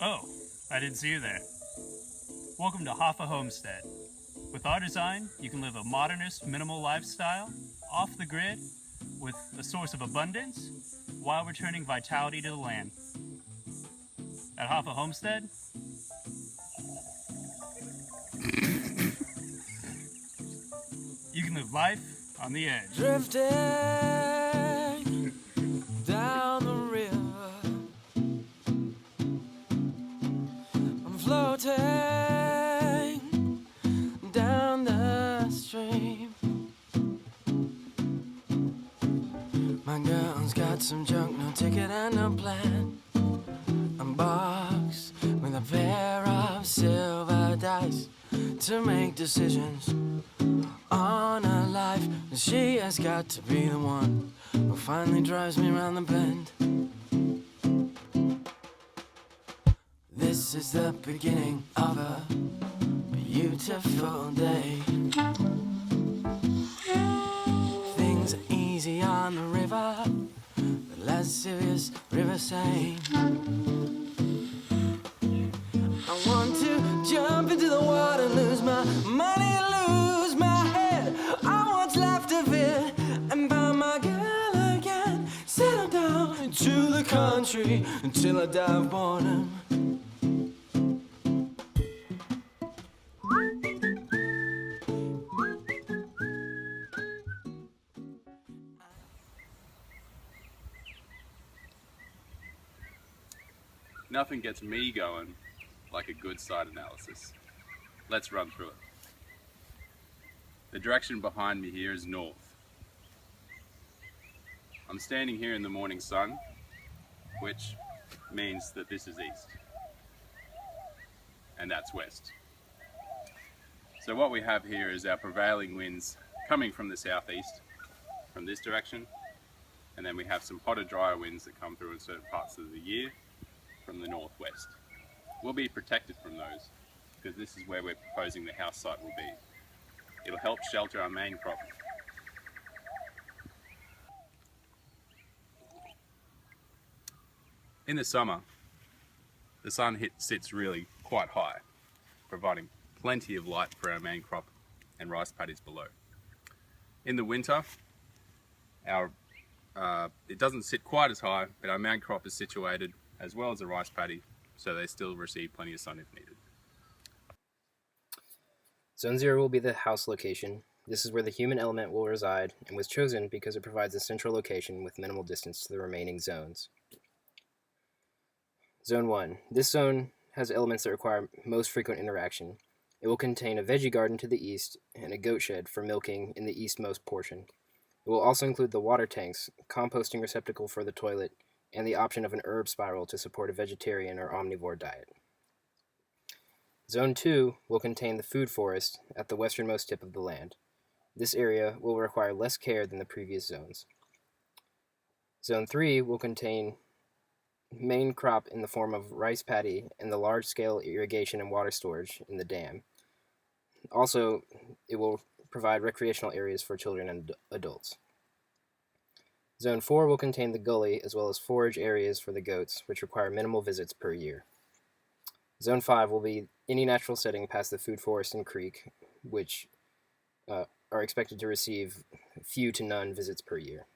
Oh, I didn't see you there. Welcome to Hafa Homestead. With our design, you can live a modernist, minimal lifestyle, off the grid, with a source of abundance, while returning vitality to the land. At Hafa Homestead, you can live life on the edge. Drifting down the river, I'm floating down the stream. My girl's got some junk, no ticket and no plan. I'm boxed with a pair of silver dice to make decisions on her life. She has got to be the one who finally drives me around the bend. This is the beginning of a beautiful day. Things are easy on the river, but less serious river Seine. I want to jump into the water, lose my money, lose my head on what's left of it, and find my girl again. Settle down to the country until I die of boredom. Nothing gets me going like a good site analysis. Let's run through it. The direction behind me here is north. I'm standing here in the morning sun, which means that this is east. And that's west. So what we have here is our prevailing winds coming from the southeast, from this direction, and then we have some hotter, drier winds that come through in certain parts of the year from the northwest. We'll be protected from those because this is where we're proposing the house site will be. It'll help shelter our main crop. In the summer, the sun sits really quite high, providing plenty of light for our main crop and rice paddies below. In the winter, it doesn't sit quite as high, but our main crop is situated as well as a rice paddy, so they still receive plenty of sun if needed. Zone 0 will be the house location. This is where the human element will reside and was chosen because it provides a central location with minimal distance to the remaining zones. Zone 1. This zone has elements that require most frequent interaction. It will contain a veggie garden to the east and a goat shed for milking in the eastmost portion. It will also include the water tanks, composting receptacle for the toilet, and the option of an herb spiral to support a vegetarian or omnivore diet. Zone 2 will contain the food forest at the westernmost tip of the land. This area will require less care than the previous zones. Zone 3 will contain main crop in the form of rice paddy and the large-scale irrigation and water storage in the dam. Also, it will provide recreational areas for children and adults. Zone 4 will contain the gully as well as forage areas for the goats, which require minimal visits per year. Zone 5 will be any natural setting past the food forest and creek, which are expected to receive few to none visits per year.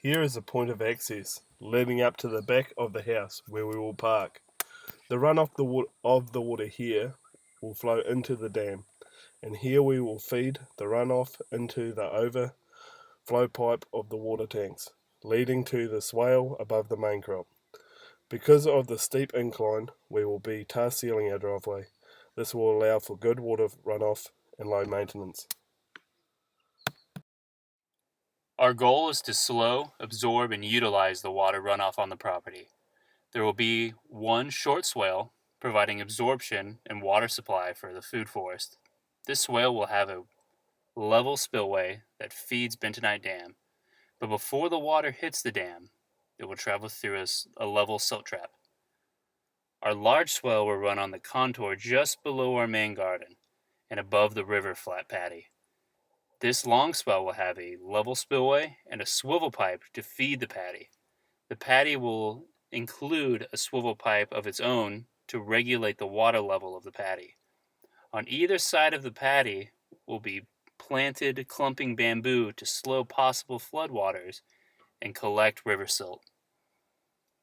Here is a point of access leading up to the back of the house where we will park. The runoff of the water here will flow into the dam, and here we will feed the runoff into the overflow pipe of the water tanks, leading to the swale above the main crop. Because of the steep incline, we will be tar sealing our driveway. This will allow for good water runoff and low maintenance. Our goal is to slow, absorb, and utilize the water runoff on the property. There will be one short swale, providing absorption and water supply for the food forest. This swale will have a level spillway that feeds Bentonite Dam, but before the water hits the dam, it will travel through a level silt trap. Our large swale will run on the contour just below our main garden and above the river flat paddy. This long swale will have a level spillway and a swivel pipe to feed the paddy. The paddy will include a swivel pipe of its own to regulate the water level of the paddy. On either side of the paddy will be planted clumping bamboo to slow possible floodwaters and collect river silt.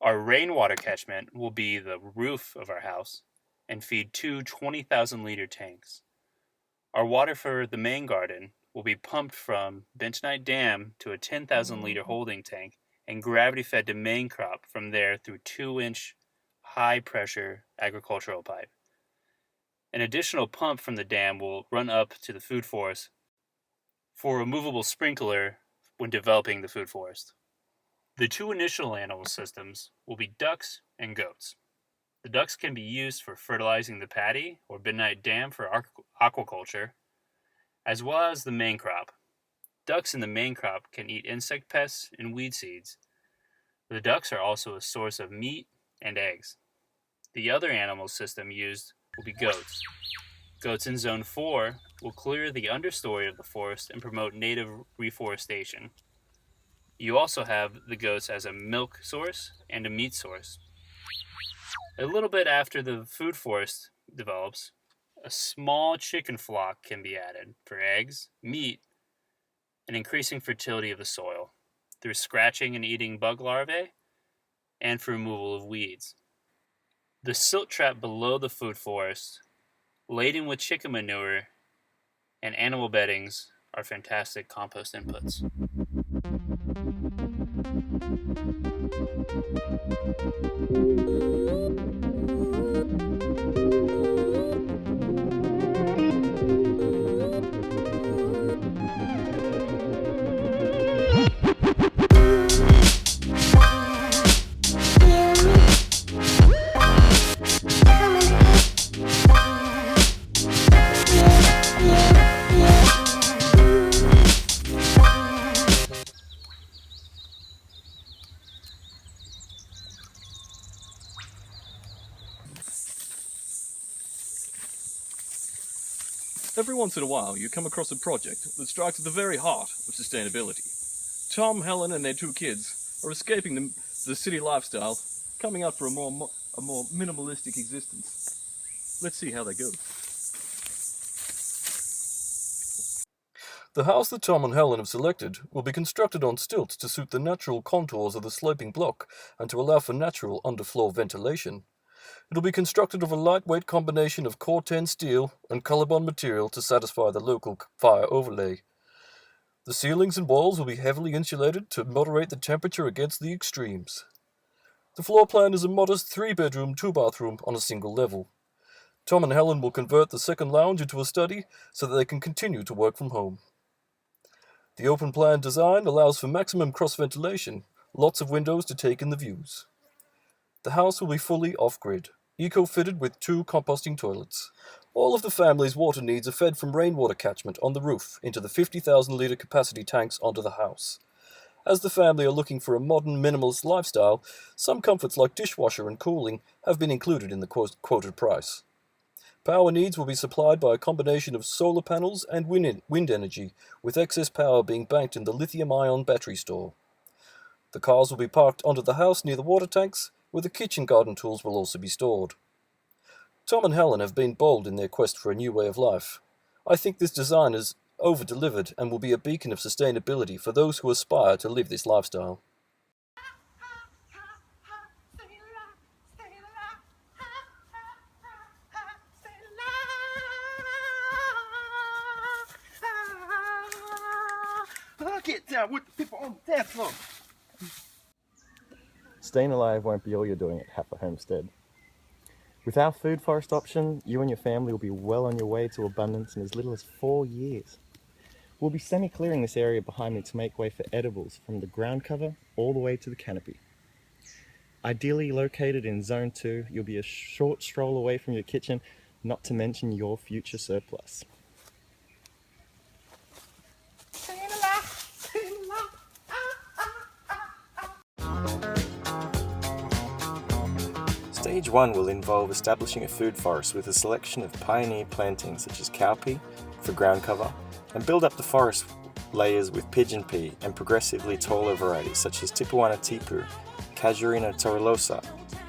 Our rainwater catchment will be the roof of our house and feed two 20,000-liter tanks. Our water for the main garden will be pumped from Bentonite Dam to a 10,000-liter holding tank and gravity-fed to main crop from there through 2-inch high-pressure agricultural pipe. An additional pump from the dam will run up to the food forest for a movable sprinkler when developing the food forest. The two initial animal systems will be ducks and goats. The ducks can be used for fertilizing the paddy or bentonite dam for aquaculture, as well as the main crop. Ducks in the main crop can eat insect pests and weed seeds. The ducks are also a source of meat and eggs. The other animal system used will be goats. Goats in Zone 4 will clear the understory of the forest and promote native reforestation. You also have the goats as a milk source and a meat source. A little bit after the food forest develops, a small chicken flock can be added for eggs, meat, and increasing fertility of the soil through scratching and eating bug larvae and for removal of weeds. The silt trap below the food forest, laden with chicken manure and animal beddings, are fantastic compost inputs. Every once in a while, you come across a project that strikes at the very heart of sustainability. Tom, Helen, and their two kids are escaping the city lifestyle, coming out for a more minimalistic existence. Let's see how they go. The house that Tom and Helen have selected will be constructed on stilts to suit the natural contours of the sloping block and to allow for natural underfloor ventilation. It'll be constructed of a lightweight combination of Corten steel and Colorbond material to satisfy the local fire overlay. The ceilings and walls will be heavily insulated to moderate the temperature against the extremes. The floor plan is a modest 3-bedroom, 2-bathroom on a single level. Tom and Helen will convert the second lounge into a study so that they can continue to work from home. The open plan design allows for maximum cross-ventilation, lots of windows to take in the views. The house will be fully off-grid, eco-fitted with 2 composting toilets. All of the family's water needs are fed from rainwater catchment on the roof into the 50,000-litre capacity tanks onto the house. As the family are looking for a modern, minimalist lifestyle, some comforts like dishwasher and cooling have been included in the quoted price. Power needs will be supplied by a combination of solar panels and wind energy, with excess power being banked in the lithium-ion battery store. The cars will be parked onto the house near the water tanks, where the kitchen garden tools will also be stored. Tom and Helen have been bold in their quest for a new way of life. I think this design is over-delivered and will be a beacon of sustainability for those who aspire to live this lifestyle. Get down with the people on the dance floor. Staying alive won't be all you're doing at Hafa Homestead. With our food forest option, you and your family will be well on your way to abundance in as little as 4 years. We'll be semi-clearing this area behind me to make way for edibles from the ground cover all the way to the canopy. Ideally located in Zone 2, you'll be a short stroll away from your kitchen, not to mention your future surplus. Stage 1 will involve establishing a food forest with a selection of pioneer plantings such as cowpea for ground cover, and build up the forest layers with pigeon pea and progressively taller varieties such as Tipuana tipu, Casuarina torullosa,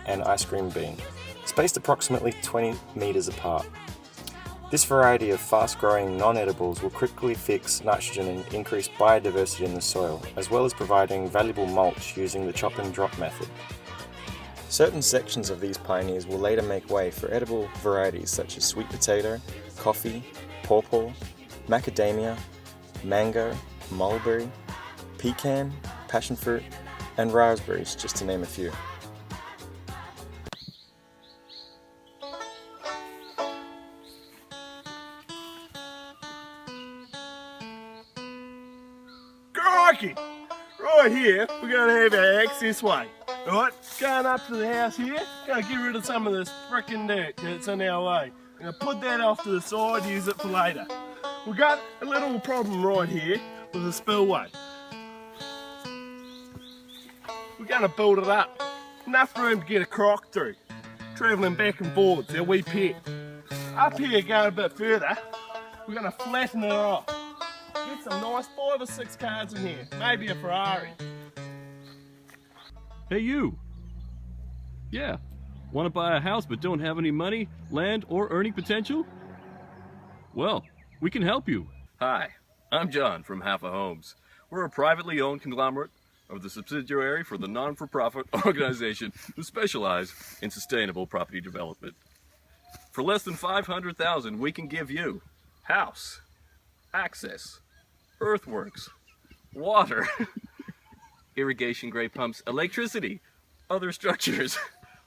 and ice cream bean, spaced approximately 20 meters apart. This variety of fast-growing non-edibles will quickly fix nitrogen and increase biodiversity in the soil, as well as providing valuable mulch using the chop and drop method. Certain sections of these pioneers will later make way for edible varieties such as sweet potato, coffee, pawpaw, macadamia, mango, mulberry, pecan, passion fruit, and raspberries, just to name a few. Crikey! Right here, we're going to have our access way. Right, going up to the house here, going to get rid of some of this frickin' dirt that's in our way. I'm going to put that off to the side, use it for later. We've got a little problem right here with the spillway. We're going to build it up. Enough room to get a croc through. Travelling back and forwards, our wee pet. Up here, going a bit further, we're going to flatten it off. Get some nice 5 or 6 cars in here, maybe a Ferrari. Hey you! Yeah, want to buy a house but don't have any money, land, or earning potential? Well, we can help you. Hi, I'm John from Hafa Homes. We're a privately owned conglomerate of the subsidiary for the non-for-profit organization who specialize in sustainable property development. For less than $500,000, we can give you house, access, earthworks, water, irrigation grade pumps, electricity, other structures,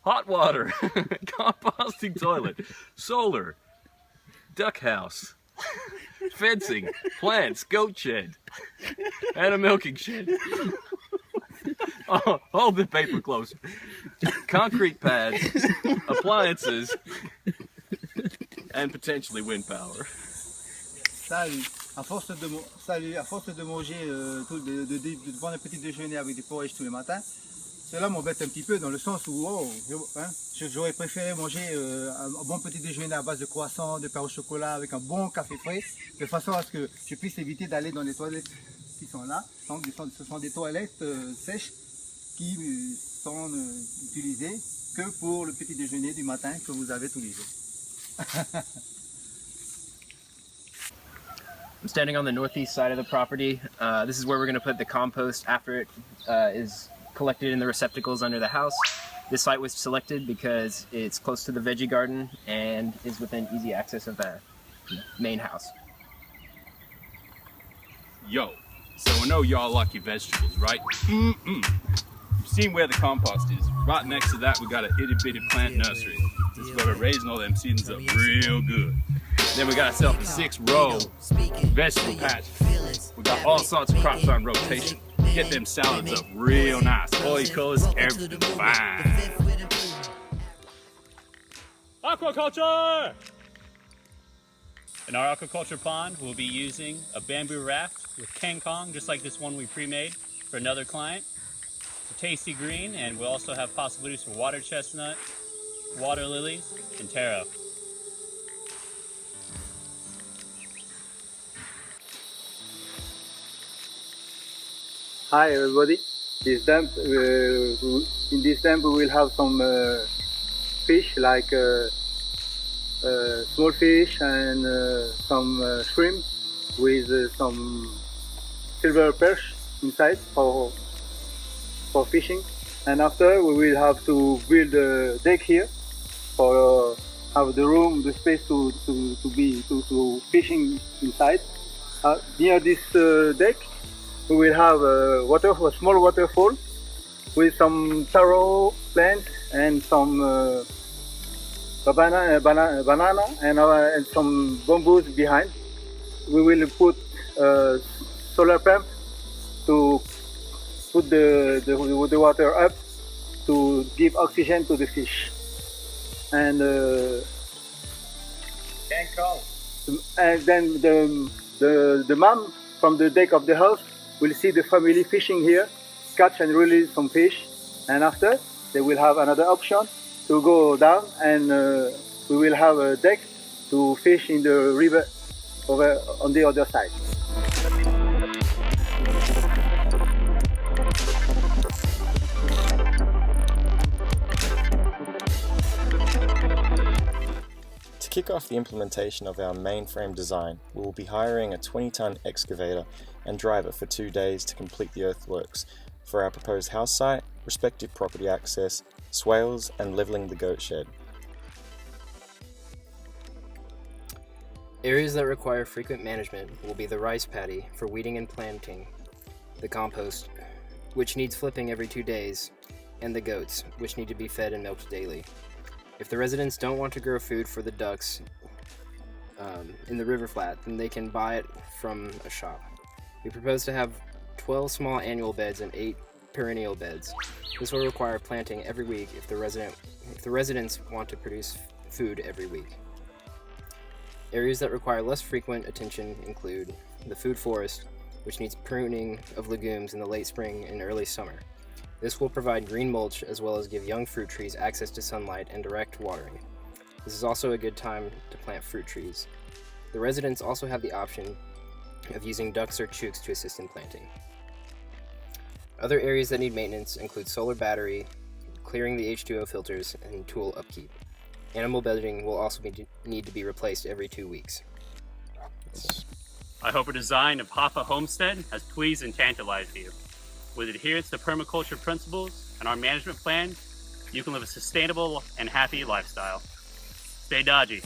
hot water, composting toilet, solar, duck house, fencing, plants, goat shed, and a milking shed. Oh, hold the paper closer. Concrete pads, appliances, and potentially wind power. Salut. À force de manger, de prendre un petit déjeuner avec du porridge tous les matins, cela m'embête un petit peu dans le sens où j'aurais préféré manger un bon petit déjeuner à base de croissants, de pain au chocolat avec un bon café frais, de façon à ce que je puisse éviter d'aller dans les toilettes qui sont là. Donc ce sont des toilettes sèches qui sont utilisées que pour le petit déjeuner du matin que vous avez tous les jours. I'm standing on the northeast side of the property. This is where we're going to put the compost after it is collected in the receptacles under the house. This site was selected because it's close to the veggie garden and is within easy access of the main house. Yo, so I know y'all like your vegetables, right? You've seen where the compost is. Right next to that, we got an itty bitty plant nursery. This is where we're raising all them seedlings up real good. Then we got ourselves a 6-row vegetable patch. We got all sorts of crops on rotation. Get them salads up real nice. All your colors, everything fine. Aquaculture! In our aquaculture pond, we'll be using a bamboo raft with King Kong, just like this one we pre-made for another client. It's a tasty green, and we'll also have possibilities for water chestnut, water lilies, and taro. Hi everybody. In this tank we will have some fish like small fish and some shrimp with some silver perch inside for fishing. And after we will have to build a deck here for have the room, the space to fishing inside. Near this deck we will have a small waterfall with some taro plants and some banana and some bamboos behind. We will put a solar pump to put the water up to give oxygen to the fish. And then the mom from the deck of the house will see the family fishing here, catch and release some fish, and after they will have another option to go down, and we will have a deck to fish in the river over on the other side. kick off the implementation of our mainframe design, we will be hiring a 20-ton excavator and driver for 2 days to complete the earthworks for our proposed house site, respective property access, swales, and levelling the goat shed. Areas that require frequent management will be the rice paddy for weeding and planting, the compost, which needs flipping every 2 days, and the goats, which need to be fed and milked daily. If the residents don't want to grow food for the ducks in the river flat, then they can buy it from a shop. We propose to have 12 small annual beds and 8 perennial beds. This will require planting every week if the residents want to produce food every week. Areas that require less frequent attention include the food forest, which needs pruning of legumes in the late spring and early summer. This will provide green mulch as well as give young fruit trees access to sunlight and direct watering. This is also a good time to plant fruit trees. The residents also have the option of using ducks or chooks to assist in planting. Other areas that need maintenance include solar battery, clearing the H2O filters, and tool upkeep. Animal bedding will also need to be replaced every 2 weeks. I hope a design of Hafa Homestead has pleased and tantalized you. With adherence to permaculture principles and our management plan, you can live a sustainable and happy lifestyle. Stay dodgy.